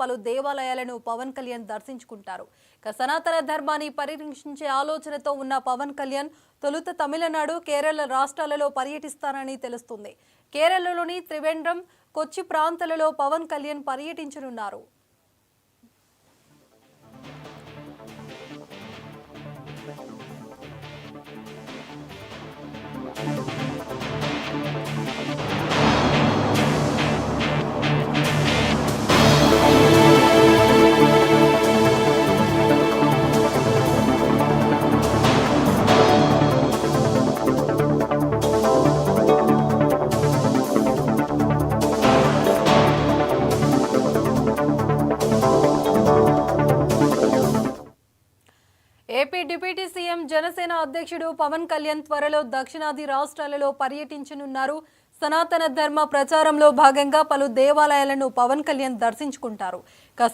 పలు దేవాలయాలను పవన్ కళ్యాణ్ దర్శించుకుంటారు. సనాతన ధర్మాన్ని పరిరక్షించే ఆలోచనతో ఉన్న పవన్ కళ్యాణ్ తొలుత తమిళనాడు, కేరళ రాష్ట్రాలలో పర్యటిస్తారని తెలుస్తుంది. కేరళలోని త్రివేంద్రం, కొచ్చి ప్రాంతాలలో పవన్ కళ్యాణ్ పర్యటించనున్నారు. ఏపీ డిప్యూటీ సీఎం జనసేన అధ్యక్షుడు పవన్ కళ్యాణ్ త్వరలో దక్షిణాది రాష్ట్రాలలో పర్యటించనున్నారు. సనాతన ధర్మ ప్రచారంలో భాగంగా పలు దేవాలయాలను పవన్ కళ్యాణ్ దర్శించుకుంటారు.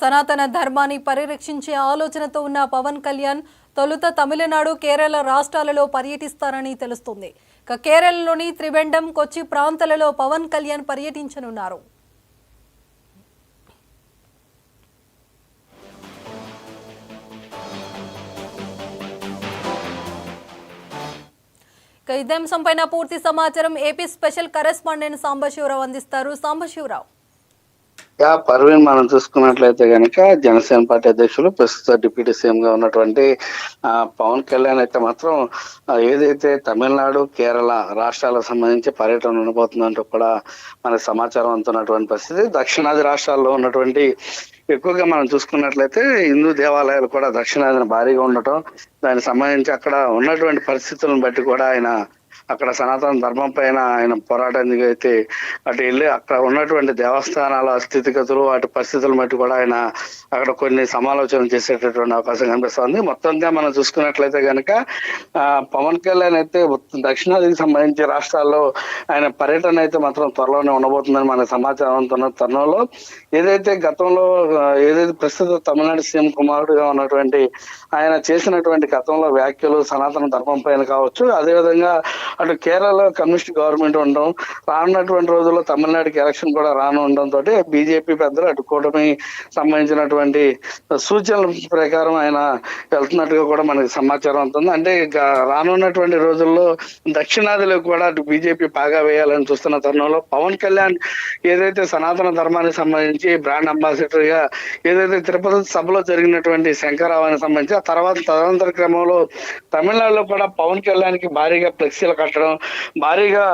సనాతన ధర్మాన్ని పరిరక్షించే ఆలోచనతో ఉన్న పవన్ కళ్యాణ్ తొలుత తమిళనాడు, కేరళ రాష్ట్రాలలో పర్యటిస్తారని తెలుస్తుంది. కేరళలోని త్రివేంద్రం, కొచ్చి ప్రాంతాలలో పవన్ కళ్యాణ్ పర్యటించనున్నారు. ఇదే అంశంపైన పూర్తి సమాచారం ఏపీ స్పెషల్ కరెస్పాండెంట్ సాంబశివరావు అందిస్తారు. సాంబశివరావు, పర్వీన్, మనం చూసుకున్నట్లయితే కనుక జనసేన పార్టీ అధ్యక్షులు, ప్రస్తుత డిప్యూటీ సీఎం గా ఉన్నటువంటి పవన్ కళ్యాణ్ అయితే మాత్రం ఏదైతే తమిళనాడు, కేరళ రాష్ట్రాలకు సంబంధించి పర్యటన ఉండబోతుందంటూ కూడా మనకు సమాచారం అందుతున్నటువంటి పరిస్థితి. దక్షిణాది రాష్ట్రాల్లో ఉన్నటువంటి ఎక్కువగా మనం చూసుకున్నట్లయితే హిందూ దేవాలయాలు కూడా దక్షిణాదిన భారీగా ఉండటం, దానికి సంబంధించి అక్కడ ఉన్నటువంటి పరిస్థితులను బట్టి కూడా ఆయన అక్కడ సనాతన ధర్మం పైన ఆయన పోరాటానికి అయితే అటు వెళ్ళి అక్కడ ఉన్నటువంటి దేవస్థానాల స్థితిగతులు, వాటి పరిస్థితులను బట్టి కూడా ఆయన అక్కడ కొన్ని సమాలోచనలు చేసేటటువంటి అవకాశం కనిపిస్తుంది. మొత్తంగా మనం చూసుకున్నట్లయితే కనుక పవన్ కళ్యాణ్ అయితే దక్షిణాదికి సంబంధించి రాష్ట్రాల్లో ఆయన పర్యటన అయితే మాత్రం త్వరలోనే ఉండబోతుందని మన సమాచారం అందుతున్న తరుణంలో ఏదైతే గతంలో ప్రస్తుత తమిళనాడు సీఎం కుమారుడుగా ఉన్నటువంటి ఆయన చేసినటువంటి గతంలో వ్యాఖ్యలు సనాతన ధర్మం పైన కావచ్చు, అదేవిధంగా అటు కేరళ కమ్యూనిస్ట్ గవర్నమెంట్ ఉండడం, రానున్నటువంటి రోజుల్లో తమిళనాడుకి ఎలక్షన్ కూడా ఉండడంతో బీజేపీ పెద్దలు అటు కూటమి సంబంధించినటువంటి సూచనల ప్రకారం ఆయన వెళ్తున్నట్టుగా కూడా మనకి సమాచారం అవుతుంది. అంటే రానున్నటువంటి రోజుల్లో దక్షిణాదిలో కూడా అటు బీజేపీ బాగా వేయాలని చూస్తున్న తరుణంలో పవన్ కళ్యాణ్ ఏదైతే సనాతన ధర్మానికి సంబంధించి బ్రాండ్ అంబాసిడర్ గా ఏదైతే తిరుపతి సభలో జరిగినటువంటి శంకరావానికి సంబంధించి ఆ తర్వాత తదనంతర క్రమంలో తమిళనాడులో కూడా పవన్ కళ్యాణ్ కి భారీగా ఫ్లెక్సీలు కట్టడం, భారీగా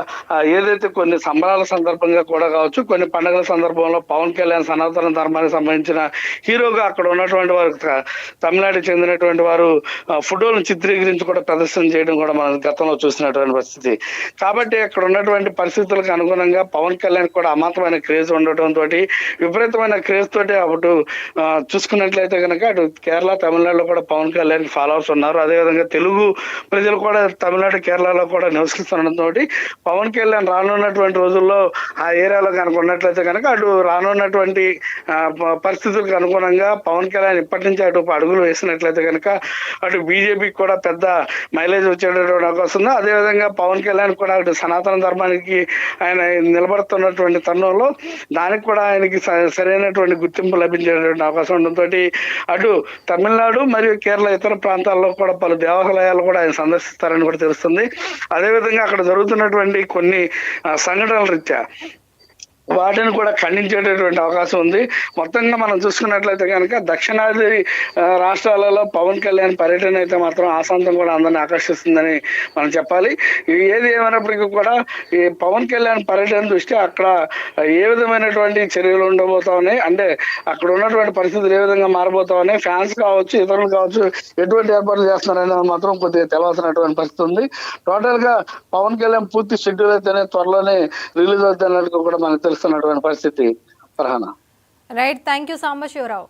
ఏదైతే కొన్ని సంబరాల సందర్భంగా కూడా కావచ్చు, కొన్ని పండుగల సందర్భంలో పవన్ కళ్యాణ్ సనాతన ధర్మానికి సంబంధించిన హీరోగా అక్కడ ఉన్నటువంటి వారు తమిళనాడుకి చెందినటువంటి వారు ఫోటోలను చిత్రీకరించి కూడా ప్రదర్శన చేయడం కూడా మనం గతంలో చూసినటువంటి పరిస్థితి. కాబట్టి అక్కడ ఉన్నటువంటి పరిస్థితులకు అనుగుణంగా పవన్ కళ్యాణ్ కూడా అమాంతమైన క్రేజ్ ఉండటం తోటి, విపరీతమైన క్రేజ్ తోటి అప్పుడు చూసుకున్నట్లయితే కనుక అటు కేరళ, తమిళనాడులో కూడా పవన్ కళ్యాణ్ ఫాలోవర్స్ ఉన్నారు. అదేవిధంగా తెలుగు ప్రజలు కూడా తమిళనాడు, కేరళలో కూడా నివసిస్తుండటంతో పవన్ కళ్యాణ్ రానున్నటువంటి రోజుల్లో ఆ ఏరియాలో కనుక ఉన్నట్లయితే కనుక అటు రానున్నటువంటి పరిస్థితులకు అనుగుణంగా పవన్ కళ్యాణ్ ఇప్పటి నుంచి అటు అడుగులు వేసినట్లయితే కనుక అటు బీజేపీకి కూడా పెద్ద మైలేజ్ వచ్చేటటువంటి అవకాశం ఉంది. అదేవిధంగా పవన్ కళ్యాణ్ కూడా అటు సనాతన ధర్మానికి ఆయన నిలబడుతున్నటువంటి తరుణంలో దానికి కూడా ఆయనకి సరైనటువంటి గుర్తింపు లభించేటువంటి అవకాశం ఉండడంతో అటు తమిళనాడు మరియు కేరళ ఇతర ప్రాంతాల్లో కూడా పలు దేవాలయాలు కూడా ఆయన సందర్శిస్తారని కూడా తెలుస్తుంది. అదేవిధంగా అక్కడ జరుగుతున్నటువంటి కొన్ని సంఘటనల రీత్యా వాటిని కూడా ఖండించేటటువంటి అవకాశం ఉంది. మొత్తంగా మనం చూసుకున్నట్లయితే కనుక దక్షిణాది రాష్ట్రాలలో పవన్ కళ్యాణ్ పర్యటన అయితే మాత్రం ఆశాంతం కూడా అందరిని ఆకర్షిస్తుందని మనం చెప్పాలి. ఏది ఏమైనప్పటికీ కూడా ఈ పవన్ కళ్యాణ్ పర్యటన దృష్ట్యా అక్కడ ఏ విధమైనటువంటి చర్యలు ఉండబోతా ఉన్నాయి, అంటే అక్కడ ఉన్నటువంటి పరిస్థితులు ఏ విధంగా మారబోతా ఉన్నాయి, ఫ్యాన్స్ కావచ్చు, ఇతరులు కావచ్చు ఎటువంటి ఏర్పాట్లు చేస్తున్నారనేది మాత్రం కొద్దిగా తెలవాల్సినటువంటి పరిస్థితి ఉంది. టోటల్ గా పవన్ కళ్యాణ్ పూర్తి షెడ్యూల్ అయితేనే త్వరలోనే రిలీజ్ అవుతున్నట్టు కూడా మనకు తెలుస్తున్నటువంటి పరిస్థితి. Right, thank you Sambasivarao.